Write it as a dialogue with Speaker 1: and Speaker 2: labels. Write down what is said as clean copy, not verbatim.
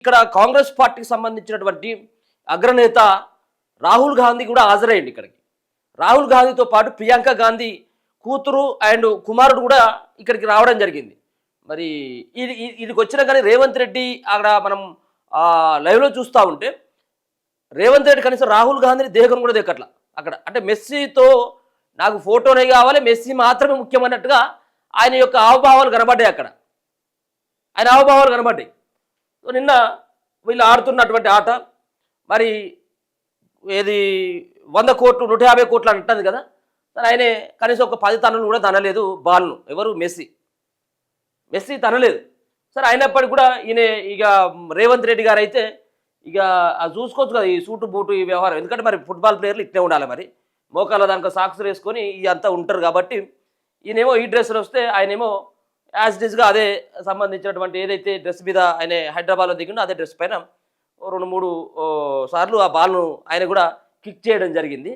Speaker 1: ఇక్కడ కాంగ్రెస్ పార్టీకి సంబంధించినటువంటి అగ్రనేత రాహుల్ గాంధీ కూడా హాజరయ్యండి ఇక్కడికి. రాహుల్ గాంధీతో పాటు ప్రియాంక గాంధీ కూతురు అండ్ కుమారుడు కూడా ఇక్కడికి రావడం జరిగింది. మరి ఇదికి వచ్చినా కానీ రేవంత్ రెడ్డి అక్కడ మనం లైవ్లో చూస్తూ ఉంటే రేవంత్ రెడ్డి కనీసం రాహుల్ గాంధీని దేహం కూడా దేకట్ల అక్కడ. అంటే మెస్సీతో నాకు ఫోటోనే కావాలి, మెస్సీ మాత్రమే ముఖ్యమన్నట్టుగా ఆయన యొక్క హావభావాలు కనబడ్డాయి అక్కడ. ఆయన హావభావాలు కనబడ్డాయి. సో నిన్న వీళ్ళు ఆడుతున్నటువంటి ఆట మరి ఏది 100 కోట్లు 150 కోట్లు అని అంటుంది కదా, ఆయనే కనీసం ఒక 10 టన్నులు కూడా తనలేదు బాల్ను. ఎవరు? మెస్సీ తనలేదు. సరే అయినప్పటికీ కూడా ఈయన ఇక రేవంత్ రెడ్డి గారు అయితే ఇక అది చూసుకోవచ్చు కదా, ఈ సూటు బూటు ఈ వ్యవహారం. ఎందుకంటే మరి ఫుట్బాల్ ప్లేయర్లు ఇట్లే ఉండాలి, మరి మోకాళ్ళ దానికి సాక్స్ వేసుకొని అంతా ఉంటారు కాబట్టి ఈయనేమో ఈ డ్రెస్సులు వస్తే ఆయనేమో యాజ్ ఇట్ ఈస్గా అదే సంబంధించినటువంటి ఏదైతే డ్రెస్ మీద ఆయన హైదరాబాద్లో దిగిండో అదే డ్రెస్ పైన 2-3 సార్లు ఆ బాల్ను ఆయన కూడా కిక్ చేయడం జరిగింది.